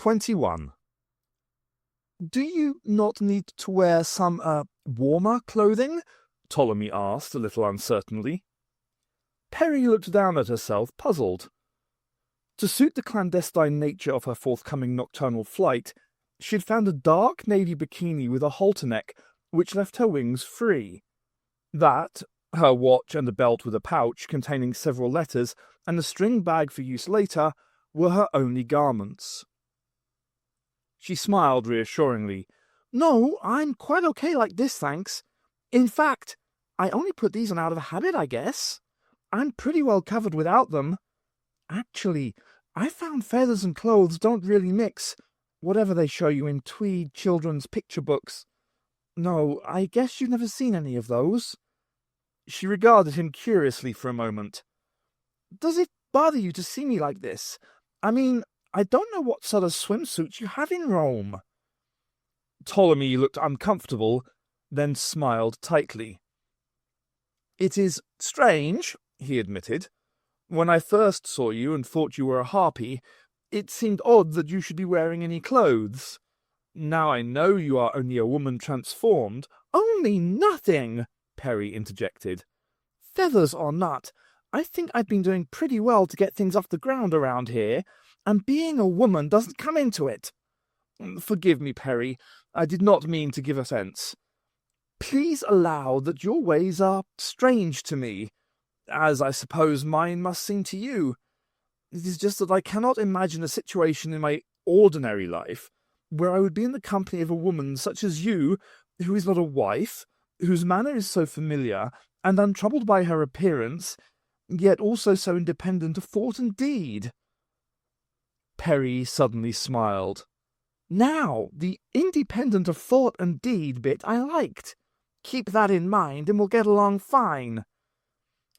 21. Do you not need to wear some, warmer clothing? Ptolemy asked, a little uncertainly. Perry looked down at herself, puzzled. To suit the clandestine nature of her forthcoming nocturnal flight, she had found a dark navy bikini with a halter neck, which left her wings free. That, her watch and a belt with a pouch containing several letters, and a string bag for use later, were her only garments. She smiled reassuringly. No, I'm quite okay like this, thanks. In fact, I only put these on out of habit, I guess. I'm pretty well covered without them. Actually, I found feathers and clothes don't really mix, whatever they show you in tweed children's picture books. No, I guess you've never seen any of those. She regarded him curiously for a moment. Does it bother you to see me like this? I mean, I don't know what sort of swimsuits you have in Rome. Ptolemy looked uncomfortable, then smiled tightly. It is strange, he admitted. When I first saw you and thought you were a harpy, it seemed odd that you should be wearing any clothes. Now I know you are only a woman transformed. Only nothing, Perry interjected. Feathers or not, I think I've been doing pretty well to get things off the ground around here, and being a woman doesn't come into it. Forgive me, Perry, I did not mean to give offence. Please allow that your ways are strange to me, as I suppose mine must seem to you. It is just that I cannot imagine a situation in my ordinary life where I would be in the company of a woman such as you, who is not a wife, whose manner is so familiar, and untroubled by her appearance, yet also so independent of thought and deed. Perry suddenly smiled. Now, the independent of thought and deed bit I liked. Keep that in mind, and we'll get along fine.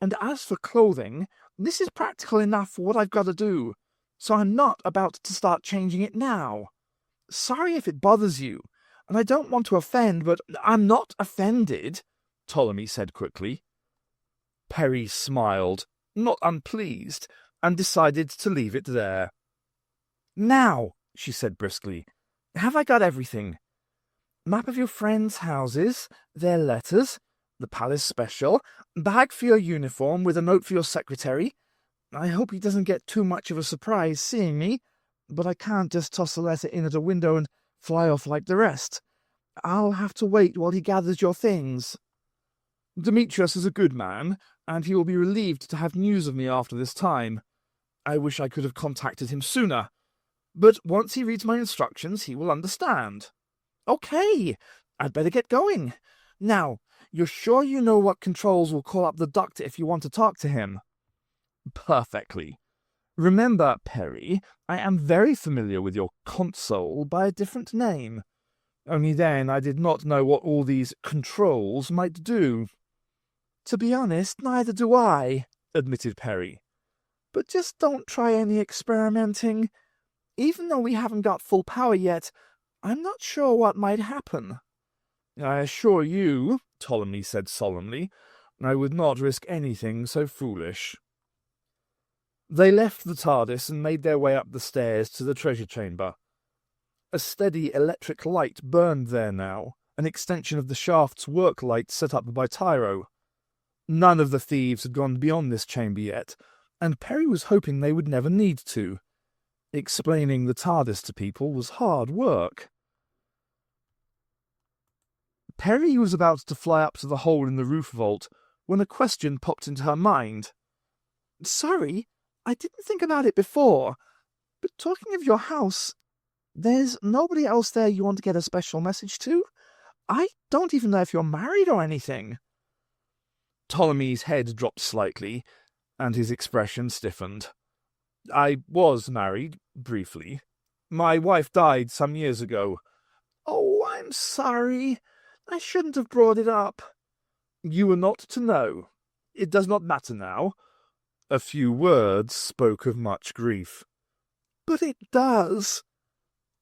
And as for clothing, this is practical enough for what I've got to do, so I'm not about to start changing it now. Sorry if it bothers you, and I don't want to offend, but I'm not offended, Ptolemy said quickly. Perry smiled, not unpleased, and decided to leave it there. Now, she said briskly, have I got everything? Map of your friends' houses, their letters, the palace special, bag for your uniform with a note for your secretary. I hope he doesn't get too much of a surprise seeing me, but I can't just toss a letter in at a window and fly off like the rest. I'll have to wait while he gathers your things. Demetrius is a good man, and he will be relieved to have news of me after this time. I wish I could have contacted him sooner, but once he reads my instructions, he will understand. Okay, I'd better get going. Now, you're sure you know what controls will call up the doctor if you want to talk to him? Perfectly. Remember, Perry, I am very familiar with your console by a different name. Only then I did not know what all these controls might do. To be honest, neither do I, admitted Perry. But just don't try any experimenting. Even though we haven't got full power yet, I'm not sure what might happen. I assure you, Ptolemy said solemnly, I would not risk anything so foolish. They left the TARDIS and made their way up the stairs to the treasure chamber. A steady electric light burned there now, an extension of the shaft's work light set up by Tyro. None of the thieves had gone beyond this chamber yet, and Perry was hoping they would never need to. Explaining the TARDIS to people was hard work. Perry was about to fly up to the hole in the roof vault when a question popped into her mind. Sorry, I didn't think about it before, but talking of your house, there's nobody else there you want to get a special message to? I don't even know if you're married or anything. Ptolemy's head dropped slightly, and his expression stiffened. I was married, briefly. My wife died some years ago. Oh, I'm sorry. I shouldn't have brought it up. You were not to know. It does not matter now. A few words spoke of much grief. But it does.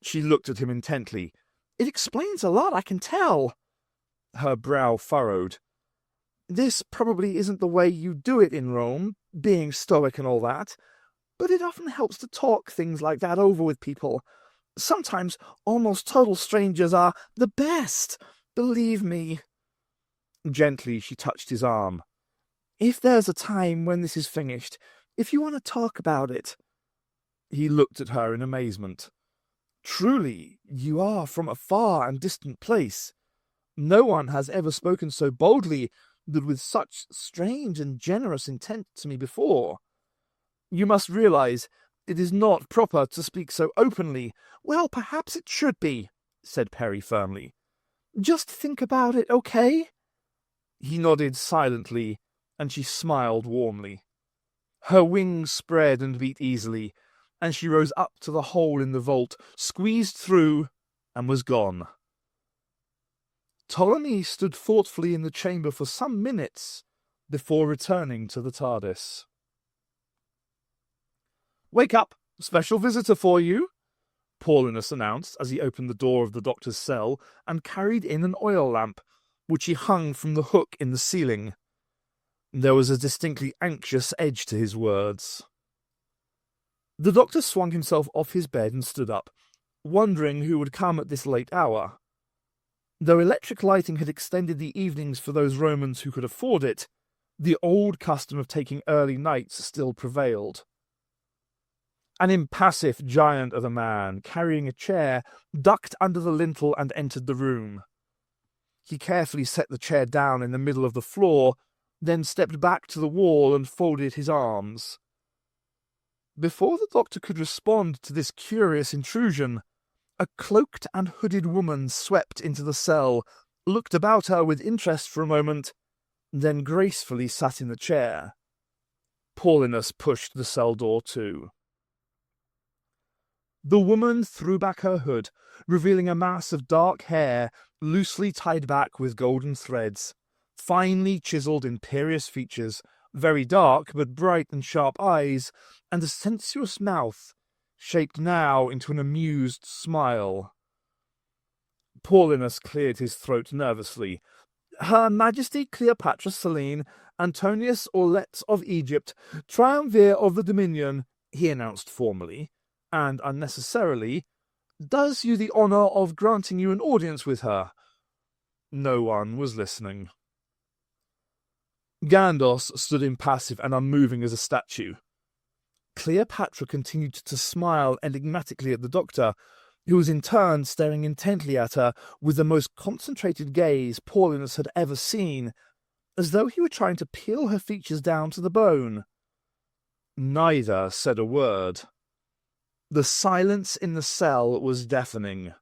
She looked at him intently. It explains a lot, I can tell. Her brow furrowed. This probably isn't the way you do it in Rome, being stoic and all that, but it often helps to talk things like that over with people, Sometimes almost total strangers are the best, believe me. Gently she touched his arm. If there's a time when this is finished, if you want to talk about it. He looked at her in amazement. Truly, you are from a far and distant place. No one has ever spoken so boldly, but with such strange and generous intent to me before. You must realize it is not proper to speak so openly. Well, perhaps it should be, said Perry firmly. Just think about it, okay? He nodded silently, and she smiled warmly. Her wings spread and beat easily, and she rose up to the hole in the vault, squeezed through, and was gone. Ptolemy stood thoughtfully in the chamber for some minutes before returning to the TARDIS. "Wake up! Special visitor for you," Paulinus announced as he opened the door of the doctor's cell and carried in an oil lamp, which he hung from the hook in the ceiling. There was a distinctly anxious edge to his words. The doctor swung himself off his bed and stood up, wondering who would come at this late hour. Though electric lighting had extended the evenings for those Romans who could afford it, the old custom of taking early nights still prevailed. An impassive giant of a man, carrying a chair, ducked under the lintel and entered the room. He carefully set the chair down in the middle of the floor, then stepped back to the wall and folded his arms. Before the doctor could respond to this curious intrusion, a cloaked and hooded woman swept into the cell, looked about her with interest for a moment, then gracefully sat in the chair. Paulinus pushed the cell door to. The woman threw back her hood, revealing a mass of dark hair, loosely tied back with golden threads, finely chiselled imperious features, very dark but bright and sharp eyes, and a sensuous mouth, shaped now into an amused smile. Paulinus cleared his throat nervously. "Her Majesty Cleopatra Selene, Antonius Aulet of Egypt, Triumvir of the Dominion," he announced formally, and unnecessarily, "does you the honour of granting you an audience with her." No one was listening. Gandos stood impassive and unmoving as a statue. Cleopatra continued to smile enigmatically at the doctor, who was in turn staring intently at her with the most concentrated gaze Paulinus had ever seen, as though he were trying to peel her features down to the bone. Neither said a word. The silence in the cell was deafening.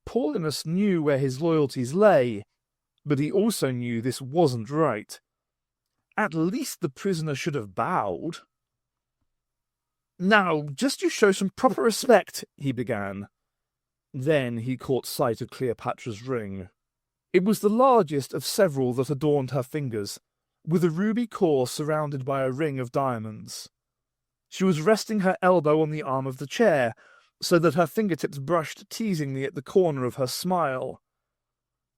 Paulinus knew where his loyalties lay, but he also knew this wasn't right. At least the prisoner should have bowed. "Now, just you show some proper respect," he began. Then he caught sight of Cleopatra's ring. It was the largest of several that adorned her fingers, with a ruby core surrounded by a ring of diamonds. She was resting her elbow on the arm of the chair, so that her fingertips brushed teasingly at the corner of her smile.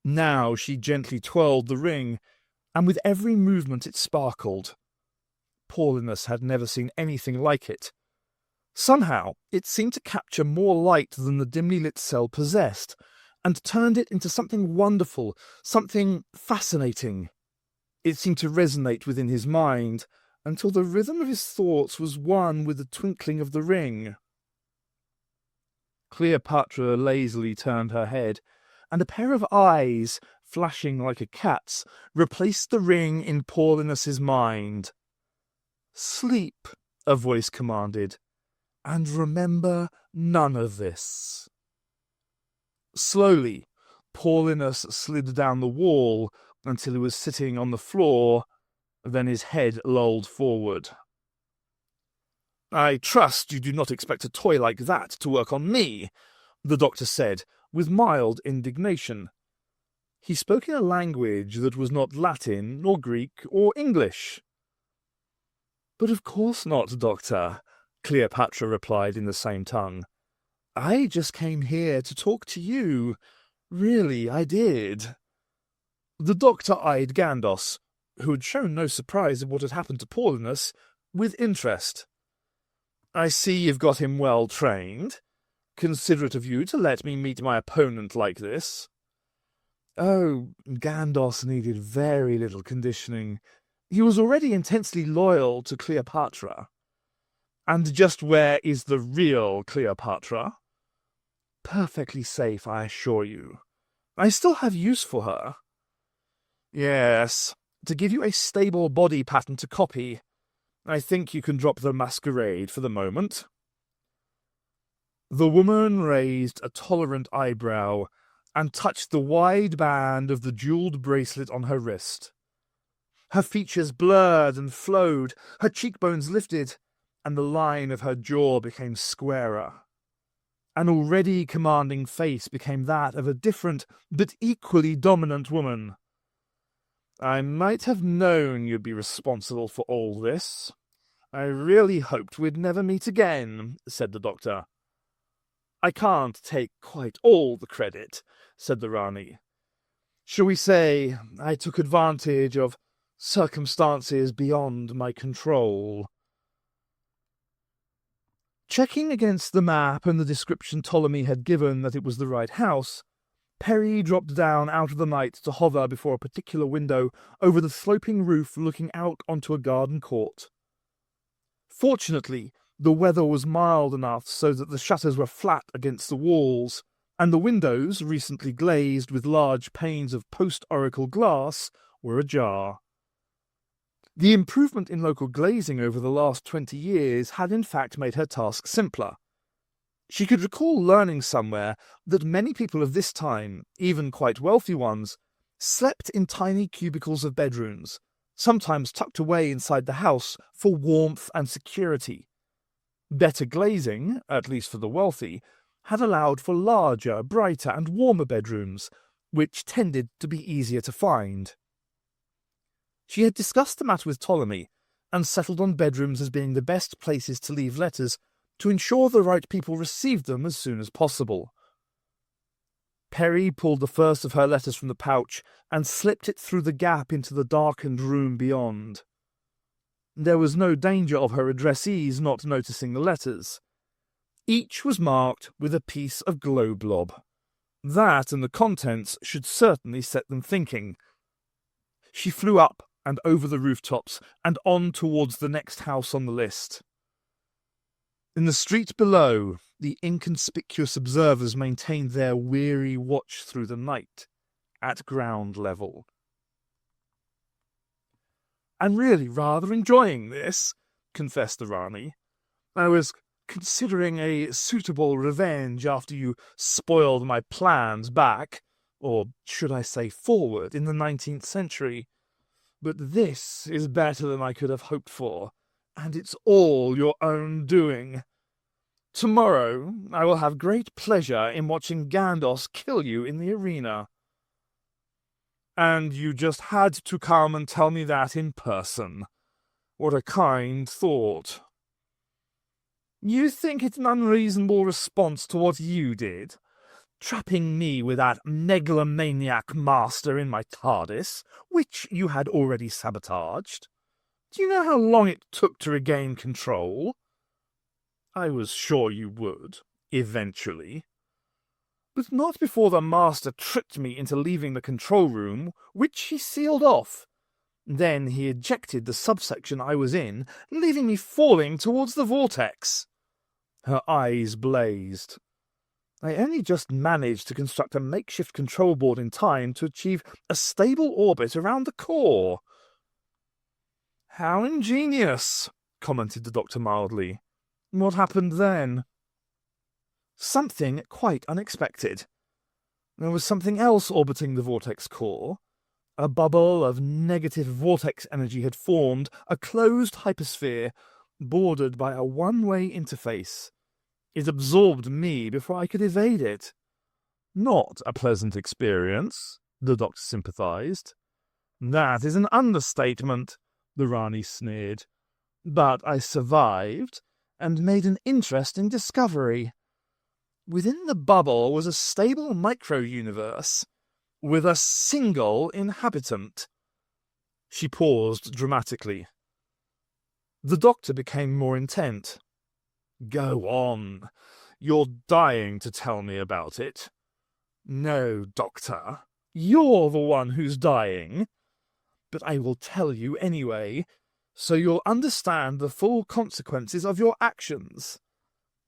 Now she gently twirled the ring, and with every movement it sparkled. Paulinus had never seen anything like it. Somehow it seemed to capture more light than the dimly lit cell possessed, and turned it into something wonderful, something fascinating. It seemed to resonate within his mind, until the rhythm of his thoughts was one with the twinkling of the ring. Cleopatra lazily turned her head, and a pair of eyes, flashing like a cat's, replaced the ring in Paulinus's mind. "Sleep," a voice commanded, "and remember none of this." Slowly, Paulinus slid down the wall until he was sitting on the floor, then his head lolled forward. "I trust you do not expect a toy like that to work on me," the doctor said, with mild indignation. He spoke in a language that was not Latin, or Greek, or English. "But of course not, Doctor," Cleopatra replied in the same tongue. "I just came here to talk to you. Really, I did." The doctor eyed Gandos, who had shown no surprise at what had happened to Paulinus, with interest. "I see you've got him well trained. considerate of you to let me meet my opponent like this." Oh, Gandos needed very little conditioning. He was already intensely loyal to Cleopatra. And just where is the real Cleopatra? Perfectly safe, I assure you. I still have use for her. Yes, to give you a stable body pattern to copy. I think you can drop the masquerade for the moment. The woman raised a tolerant eyebrow and touched the wide band of the jeweled bracelet on her wrist. Her features blurred and flowed, her cheekbones lifted, and the line of her jaw became squarer. An already commanding face became that of a different but equally dominant woman. "I might have known you'd be responsible for all this. I really hoped we'd never meet again," said the doctor. "I can't take quite all the credit," said the Rani. "Shall we say I took advantage of circumstances beyond my control?" Checking against the map and the description Ptolemy had given that it was the right house, Perry dropped down out of the night to hover before a particular window over the sloping roof looking out onto a garden court. Fortunately, the weather was mild enough so that the shutters were flat against the walls, and the windows, recently glazed with large panes of post-oracle glass, were ajar. The improvement in local glazing over the last 20 years had in fact made her task simpler. She could recall learning somewhere that many people of this time, even quite wealthy ones, slept in tiny cubicles of bedrooms, sometimes tucked away inside the house for warmth and security. Better glazing, at least for the wealthy, had allowed for larger, brighter and warmer bedrooms, which tended to be easier to find. She had discussed the matter with Ptolemy, and settled on bedrooms as being the best places to leave letters to ensure the right people received them as soon as possible. Perry pulled the first of her letters from the pouch and slipped it through the gap into the darkened room beyond. There was no danger of her addressees not noticing the letters. Each was marked with a piece of glow blob. That and the contents should certainly set them thinking. She flew up and over the rooftops and on towards the next house on the list. In the street below, the inconspicuous observers maintained their weary watch through the night, at ground level. "I'm really rather enjoying this," confessed the Rani. "I was considering a suitable revenge after you spoiled my plans back, or should I say forward, in the 19th century. But this is better than I could have hoped for, and it's all your own doing. Tomorrow I will have great pleasure in watching Gandos kill you in the arena." "And you just had to come and tell me that in person. What a kind thought." "You think it's an unreasonable response to what you did? Trapping me with that megalomaniac master in my TARDIS, which you had already sabotaged? Do you know how long it took to regain control?" "I was sure you would, eventually." "But not before the master tricked me into leaving the control room, which he sealed off. Then he ejected the subsection I was in, leaving me falling towards the vortex." Her eyes blazed. "I only just managed to construct a makeshift control board in time to achieve a stable orbit around the core." "How ingenious," commented the doctor mildly. "What happened then?" "Something quite unexpected. There was something else orbiting the vortex core. A bubble of negative vortex energy had formed, a closed hypersphere, bordered by a one-way interface. It absorbed me before I could evade it." "Not a pleasant experience," the doctor sympathized. "That is an understatement," the Rani sneered. "But I survived, and made an interesting discovery. Within the bubble was a stable micro-universe, with a single inhabitant." She paused dramatically. The doctor became more intent. "Go on. You're dying to tell me about it. No, Doctor. You're the one who's dying. But I will tell you anyway, so you'll understand the full consequences of your actions.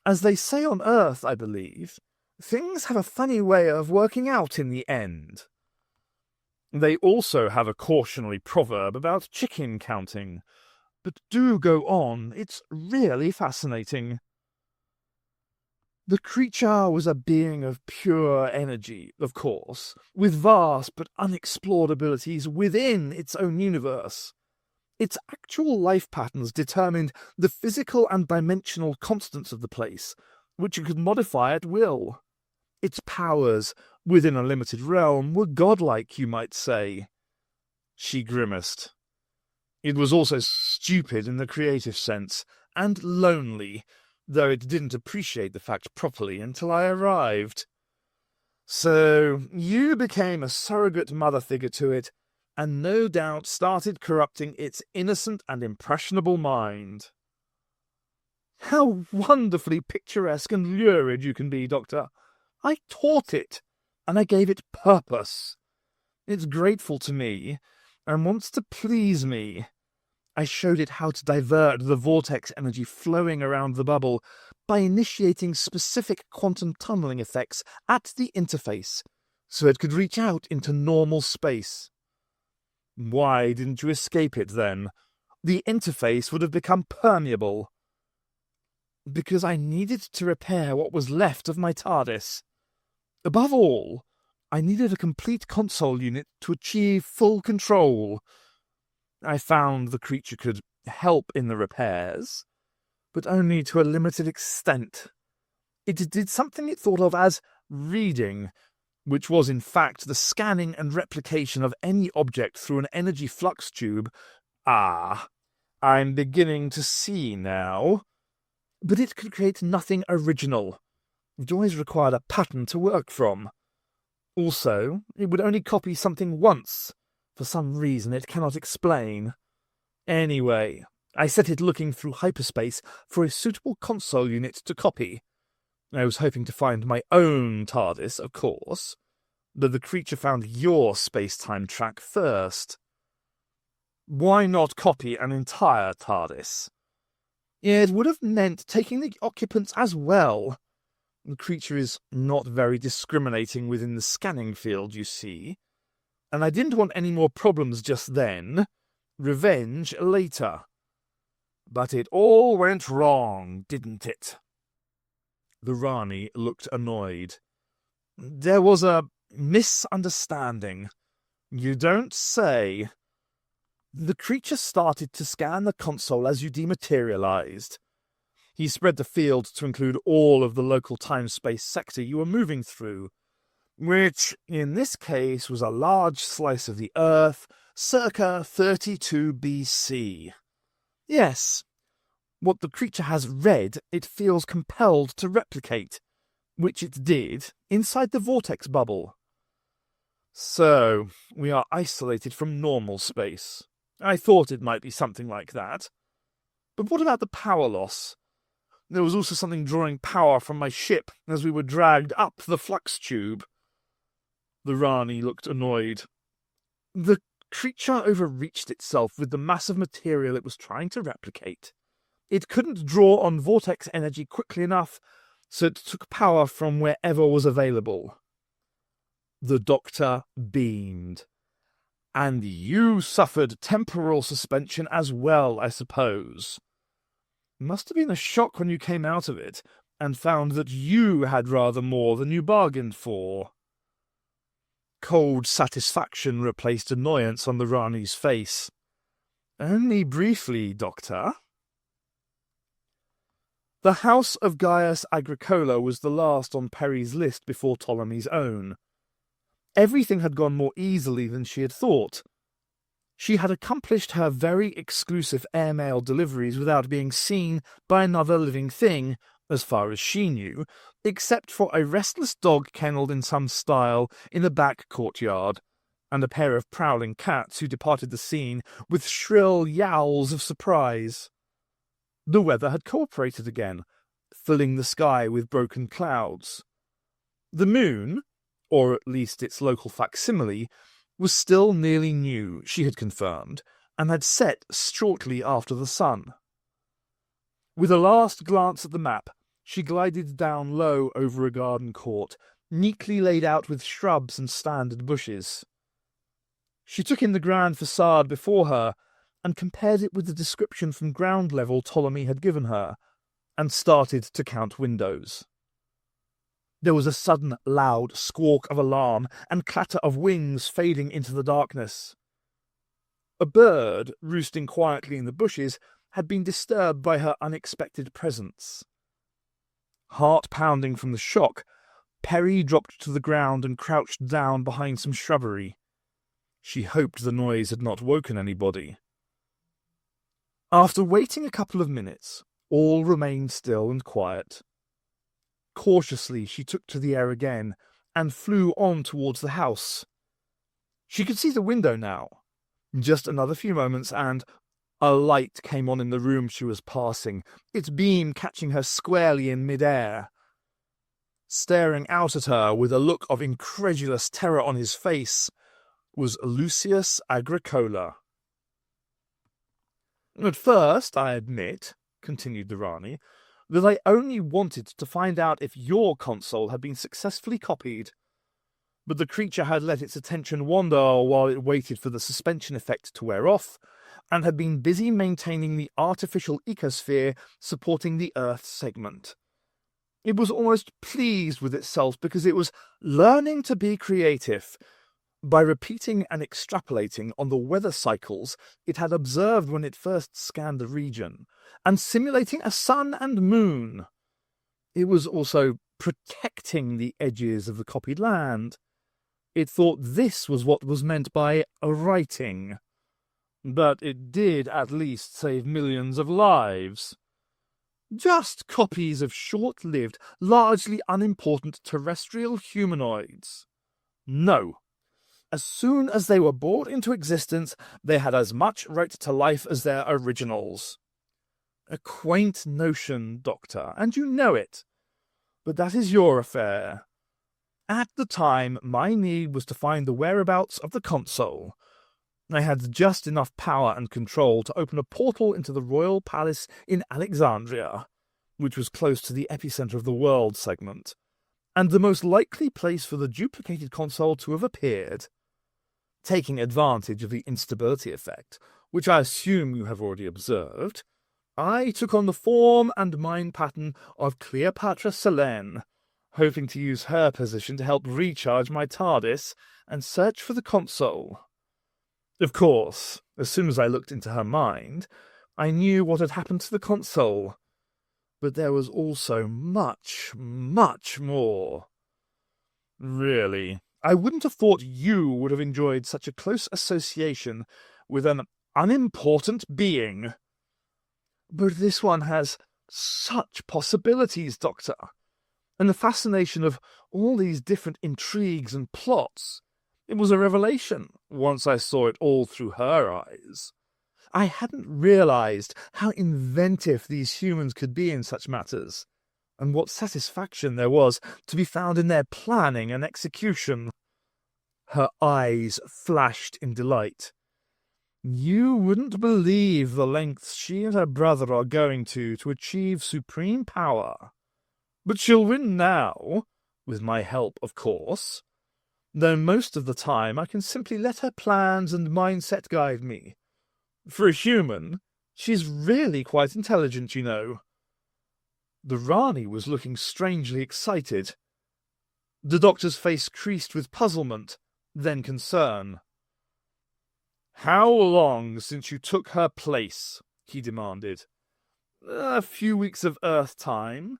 As they say on Earth, I believe, things have a funny way of working out in the end. They also have a cautionary proverb about chicken counting. But do go on, it's really fascinating. The creature was a being of pure energy, of course, with vast but unexplored abilities within its own universe. Its actual life patterns determined the physical and dimensional constants of the place, which it could modify at will. Its powers, within a limited realm, were godlike, you might say. She grimaced. It was also stupid in the creative sense, and lonely, though it didn't appreciate the fact properly until I arrived. So you became a surrogate mother figure to it, and no doubt started corrupting its innocent and impressionable mind. How wonderfully picturesque and lurid you can be, Doctor. I taught it, and I gave it purpose. It's grateful to me, and wants to please me. I showed it how to divert the vortex energy flowing around the bubble by initiating specific quantum tunneling effects at the interface, so it could reach out into normal space. Why didn't you escape it, then? The interface would have become permeable. Because I needed to repair what was left of my TARDIS. Above all, I needed a complete console unit to achieve full control. I found the creature could help in the repairs, but only to a limited extent. It did something it thought of as reading, which was in fact the scanning and replication of any object through an energy flux tube. Ah, I'm beginning to see now. But it could create nothing original. It always required a pattern to work from. Also, it would only copy something once, for some reason it cannot explain. Anyway, I set it looking through hyperspace for a suitable console unit to copy. I was hoping to find my own TARDIS, of course, but the creature found your space-time track first. Why not copy an entire TARDIS? It would have meant taking the occupants as well. The creature is not very discriminating within the scanning field, you see. And I didn't want any more problems just then. Revenge later. But it all went wrong, didn't it? The Rani looked annoyed. There was a misunderstanding. You don't say. The creature started to scan the console as you dematerialized. He spread the field to include all of the local time-space sector you were moving through, which, in this case, was a large slice of the Earth, circa 32 BC. Yes, what the creature has read, it feels compelled to replicate, which it did, inside the vortex bubble. So, we are isolated from normal space. I thought it might be something like that. But what about the power loss? There was also something drawing power from my ship as we were dragged up the flux tube. The Rani looked annoyed. The creature overreached itself with the mass of material it was trying to replicate. It couldn't draw on vortex energy quickly enough, so it took power from wherever was available. The Doctor beamed. And you suffered temporal suspension as well, I suppose. Must have been a shock when you came out of it, and found that you had rather more than you bargained for. Cold satisfaction replaced annoyance on the Rani's face. Only briefly, Doctor. The House of Gaius Agricola was the last on Peri's list before Ptolemy's own. Everything had gone more easily than she had thought. She had accomplished her very exclusive airmail deliveries without being seen by another living thing, as far as she knew, except for a restless dog kennelled in some style in the back courtyard, and a pair of prowling cats who departed the scene with shrill yowls of surprise. The weather had cooperated again, filling the sky with broken clouds. The moon, or at least its local facsimile, was still nearly new, she had confirmed, and had set shortly after the sun. With a last glance at the map, she glided down low over a garden court, neatly laid out with shrubs and standard bushes. She took in the grand facade before her, and compared it with the description from ground level Ptolemy had given her, and started to count windows. There was a sudden loud squawk of alarm and clatter of wings fading into the darkness. A bird, roosting quietly in the bushes, had been disturbed by her unexpected presence. Heart-pounding from the shock, Perry dropped to the ground and crouched down behind some shrubbery. She hoped the noise had not woken anybody. After waiting a couple of minutes, all remained still and quiet. Cautiously she took to the air again, and flew on towards the house. She could see the window now. Just another few moments, and a light came on in the room she was passing, its beam catching her squarely in mid-air. Staring out at her with a look of incredulous terror on his face was Lucius Agricola. "At first, I admit," continued the Rani, "that I only wanted to find out if your console had been successfully copied. But the creature had let its attention wander while it waited for the suspension effect to wear off, and had been busy maintaining the artificial ecosphere supporting the Earth segment. It was almost pleased with itself because it was learning to be creative by repeating and extrapolating on the weather cycles it had observed when it first scanned the region, and simulating a sun and moon. It was also protecting the edges of the copied land. It thought this was what was meant by writing. But it did at least save millions of lives. Just copies of short-lived, largely unimportant terrestrial humanoids. No. As soon as they were brought into existence, they had as much right to life as their originals. A quaint notion, Doctor, and you know it. But that is your affair. At the time, my need was to find the whereabouts of the console. I had just enough power and control to open a portal into the royal palace in Alexandria, which was close to the epicenter of the world segment, and the most likely place for the duplicated console to have appeared. Taking advantage of the instability effect, which I assume you have already observed, I took on the form and mind pattern of Cleopatra Selene, hoping to use her position to help recharge my TARDIS and search for the console. Of course, as soon as I looked into her mind, I knew what had happened to the console. But there was also much, much more. Really, I wouldn't have thought you would have enjoyed such a close association with an unimportant being. But this one has such possibilities, Doctor, and the fascination of all these different intrigues and plots. It was a revelation once I saw it all through her eyes. I hadn't realized how inventive these humans could be in such matters, and what satisfaction there was to be found in their planning and execution. Her eyes flashed in delight. You wouldn't believe the lengths she and her brother are going to achieve supreme power. But she'll win now, with my help, of course. Though most of the time I can simply let her plans and mindset guide me. For a human, she's really quite intelligent, you know. The Rani was looking strangely excited. The Doctor's face creased with puzzlement, then concern. "How long since you took her place?" he demanded. "A few weeks of Earth time.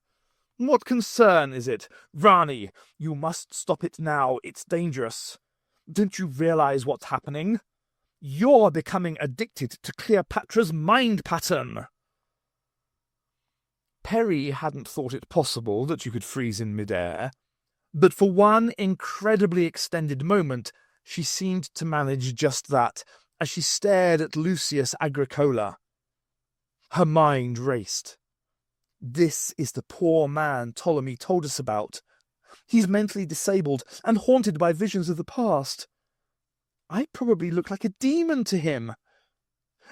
What concern is it? Rani, you must stop it now. It's dangerous. Don't you realize what's happening? You're becoming addicted to Cleopatra's mind pattern." Perry hadn't thought it possible that you could freeze in midair, but for one incredibly extended moment, she seemed to manage just that, as she stared at Lucius Agricola. Her mind raced. This is the poor man Ptolemy told us about. He's mentally disabled and haunted by visions of the past. I probably look like a demon to him.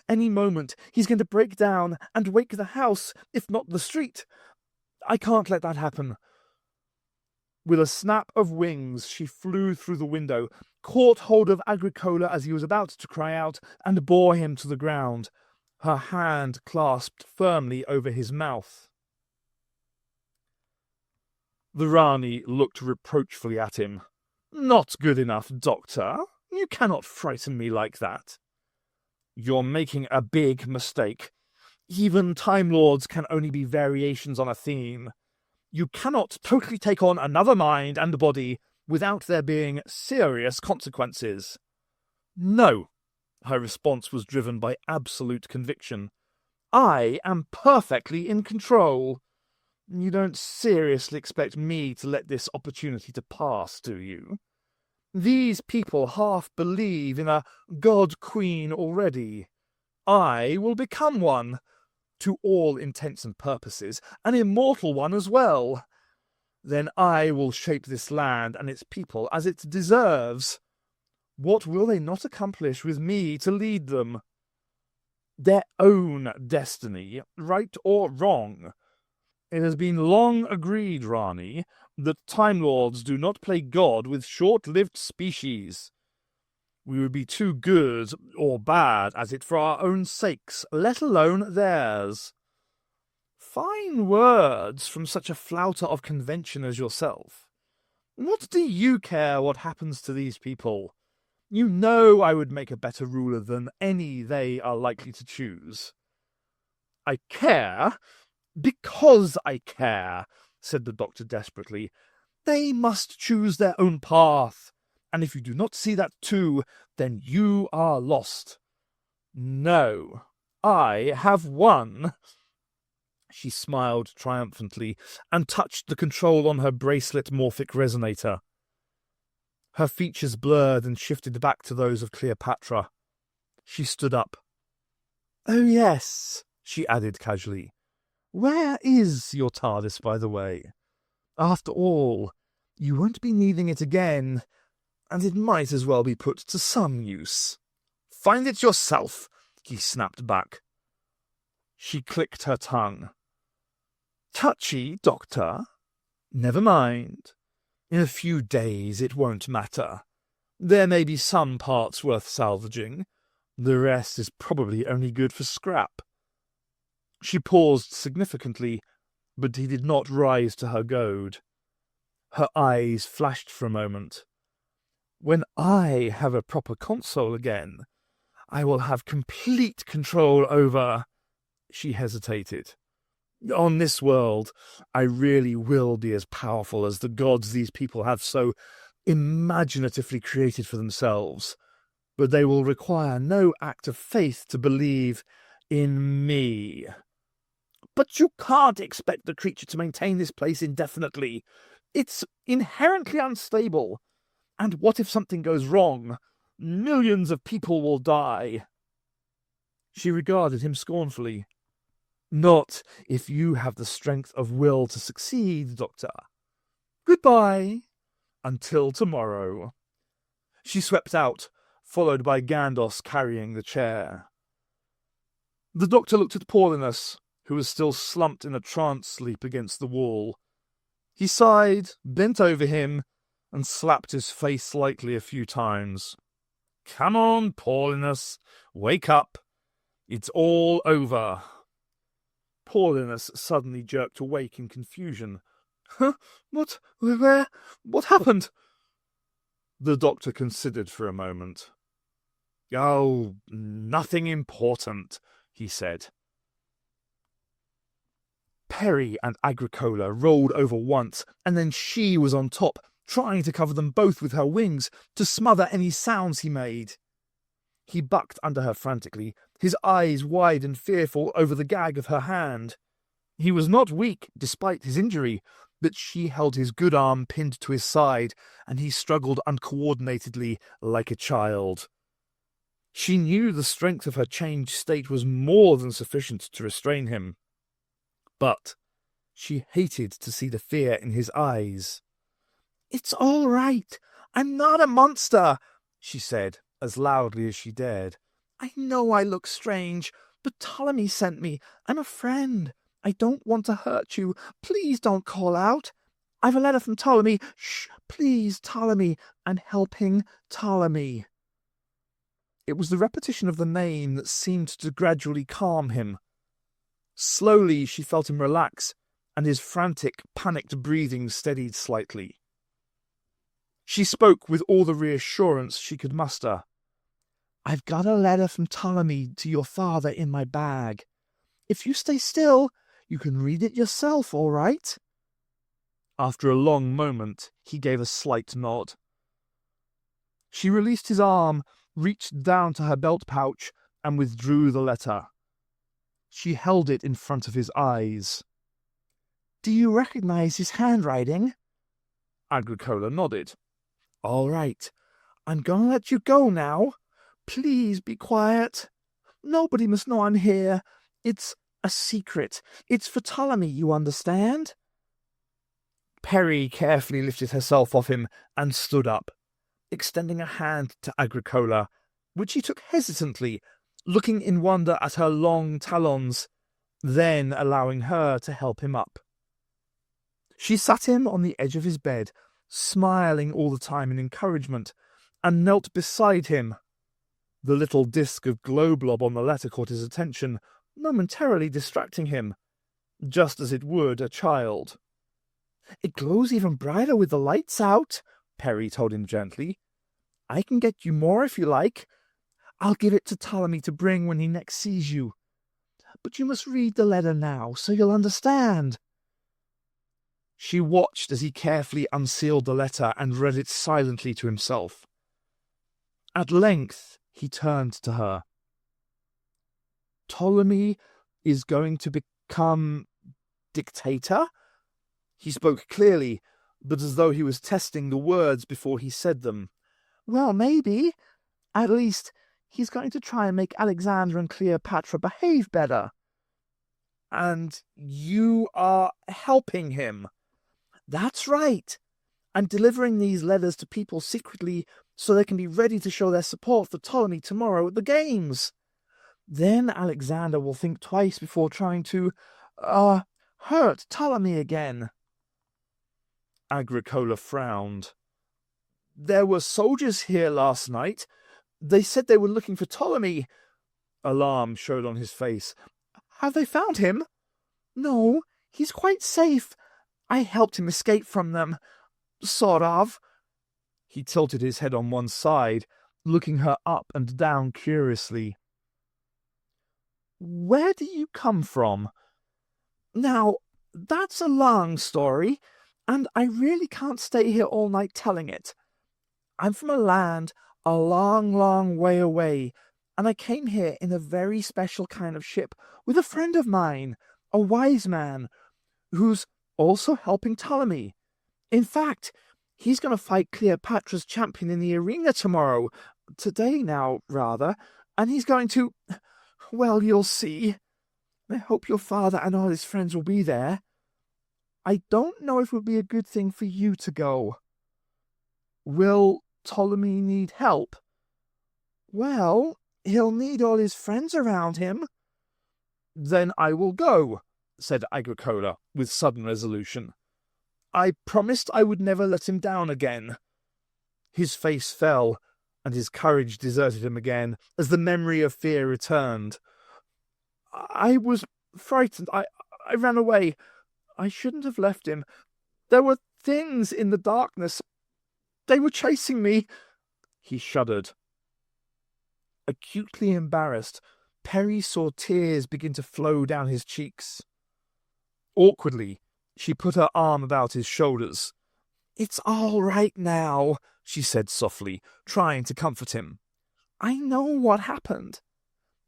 Any moment he's going to break down and wake the house, if not the street. I can't let that happen. With a snap of wings, she flew through the window, caught hold of Agricola as he was about to cry out, and bore him to the ground, her hand clasped firmly over his mouth. The Rani looked reproachfully at him. "Not good enough, Doctor. You cannot frighten me like that. You're making a big mistake. Even Time Lords can only be variations on a theme. You cannot totally take on another mind and body without there being serious consequences." "No," her response was driven by absolute conviction. "I am perfectly in control. You don't seriously expect me to let this opportunity to pass, do you? These people half believe in a god-queen already. I will become one. To all intents and purposes, an immortal one as well. Then I will shape this land and its people as it deserves. What will they not accomplish with me to lead them? Their own destiny, right or wrong. It has been long agreed, Rani, that Time Lords do not play God with short-lived species. We would be too good or bad at it for our own sakes, let alone theirs." Fine words from such a flouter of convention as yourself. What do you care what happens to these people? You know I would make a better ruler than any they are likely to choose. "I care because I care," said the doctor desperately. "They must choose their own path, and if you do not see that too, then you are lost. No, I have won." She smiled triumphantly and touched the control on her bracelet morphic resonator. Her features blurred and shifted back to those of Cleopatra. She stood up. "Oh yes," she added casually. "Where is your TARDIS, by the way? After all, you won't be needing it again, and it might as well be put to some use." "Find it yourself," he snapped back. She clicked her tongue. "Touchy, Doctor? Never mind. In a few days it won't matter. There may be some parts worth salvaging. The rest is probably only good for scrap." She paused significantly, but he did not rise to her goad. Her eyes flashed for a moment. "When I have a proper console again, I will have complete control over—" She hesitated. "On this world, I really will be as powerful as the gods these people have so imaginatively created for themselves, but they will require no act of faith to believe in me." "But you can't expect the creature to maintain this place indefinitely. It's inherently unstable. And what if something goes wrong? Millions of people will die." She regarded him scornfully. "Not if you have the strength of will to succeed, Doctor. Goodbye. Until tomorrow." She swept out, followed by Gandos carrying the chair. The doctor looked at Paulinus, who was still slumped in a trance sleep against the wall. He sighed, bent over him, and slapped his face lightly a few times. "Come on, Paulinus, wake up. It's all over." Paulinus suddenly jerked awake in confusion. "Huh? What happened?" The doctor considered for a moment. "Oh, nothing important," he said. Perry and Agricola rolled over once, and then she was on top, trying to cover them both with her wings to smother any sounds he made. He bucked under her frantically, his eyes wide and fearful over the gag of her hand. He was not weak, despite his injury, but she held his good arm pinned to his side, and he struggled uncoordinatedly like a child. She knew the strength of her changed state was more than sufficient to restrain him. But She hated to see the fear in his eyes. "It's all right. I'm not a monster," she said, as loudly as she dared. "I know I look strange, but Ptolemy sent me. I'm a friend. I don't want to hurt you. Please don't call out. I've a letter from Ptolemy. Shh, please, Ptolemy. I'm helping Ptolemy." It was the repetition of the name that seemed to gradually calm him. Slowly she felt him relax, and his frantic, panicked breathing steadied slightly. She spoke with all the reassurance she could muster. "I've got a letter from Ptolemy to your father in my bag. If you stay still, you can read it yourself, all right?" After a long moment, he gave a slight nod. She released his arm, reached down to her belt pouch, and withdrew the letter. She held it in front of his eyes. "Do you recognize his handwriting?" Agricola nodded. "All right. I'm going to let you go now. Please be quiet. Nobody must know I'm here. It's a secret. It's for Ptolemy, you understand?" Peri carefully lifted herself off him and stood up, extending a hand to Agricola, which he took hesitantly, looking in wonder at her long talons, then allowing her to help him up. She sat him on the edge of his bed, smiling all the time in encouragement, and knelt beside him. The little disc of glow blob on the letter caught his attention, momentarily distracting him, just as it would a child. "It glows even brighter with the lights out," Peri told him gently. "I can get you more if you like. I'll give it to Ptolemy to bring when he next sees you. But you must read the letter now, so you'll understand." She watched as he carefully unsealed the letter and read it silently to himself. At length he turned to her. "Ptolemy is going to become dictator?" He spoke clearly, but as though he was testing the words before he said them. "Well, maybe. At least, he's going to try and make Alexander and Cleopatra behave better." "And you are helping him?" "That's right. I'm delivering these letters to people secretly so they can be ready to show their support for Ptolemy tomorrow at the games. Then Alexander will think twice before trying to, hurt Ptolemy again." Agricola frowned. "There were soldiers here last night. They said they were looking for Ptolemy." Alarm showed on his face. "Have they found him?" "No, he's quite safe. I helped him escape from them. Sort of." He tilted his head on one side, looking her up and down curiously. "Where do you come from?" "Now, that's a long story, and I really can't stay here all night telling it. I'm from a land a long, long way away, and I came here in a very special kind of ship with a friend of mine, a wise man, who's also helping Ptolemy. In fact, he's going to fight Cleopatra's champion in the arena today now, rather, and he's going to, well, you'll see. I hope your father and all his friends will be there. I don't know if it would be a good thing for you to go." "Will Ptolemy need help?" "Well, he'll need all his friends around him." "Then I will go," said Agricola with sudden resolution. "I promised I would never let him down again." His face fell, and his courage deserted him again as the memory of fear returned. "I was frightened. I ran away. I shouldn't have left him. There were things in the darkness. They were chasing me." He shuddered. Acutely embarrassed, Peri saw tears begin to flow down his cheeks. Awkwardly, she put her arm about his shoulders. "It's all right now," she said softly, trying to comfort him. "I know what happened.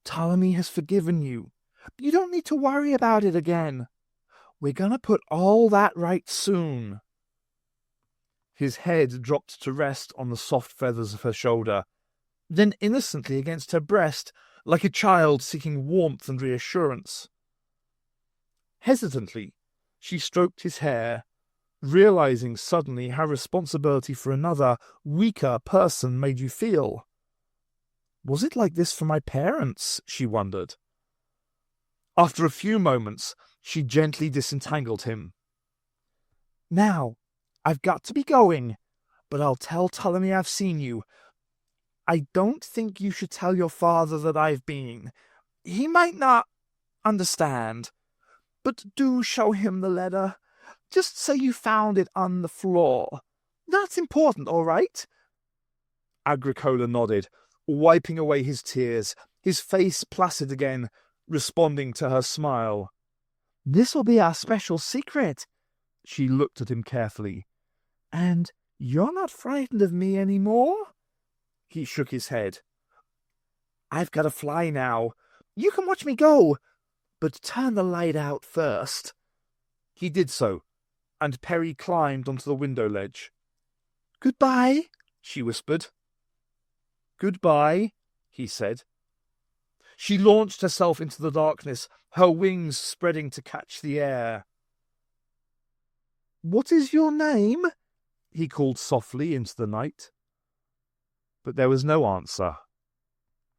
Ptolemy has forgiven you. You don't need to worry about it again. We're going to put all that right soon." His head dropped to rest on the soft feathers of her shoulder, then innocently against her breast, like a child seeking warmth and reassurance. Hesitantly, She stroked his hair, realizing suddenly how responsibility for another, weaker person made you feel. Was it like this for my parents? She wondered. After a few moments, she gently disentangled him. Now, I've got to be going, but I'll tell Ptolemy I've seen you. I don't think you should tell your father that I've been. He might not understand, but do show him the letter. Just say you found it on the floor. That's important, all right? Agricola nodded, wiping away his tears, his face placid again, responding to her smile. This'll be our special secret. She looked at him carefully. And you're not frightened of me any more? He shook his head. I've got to fly now. You can watch me go, but turn the light out first. He did so, and Perry climbed onto the window ledge. Goodbye, she whispered. Goodbye, he said. She launched herself into the darkness, her wings spreading to catch the air. What is your name? He called softly into the night. But there was no answer.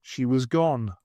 She was gone.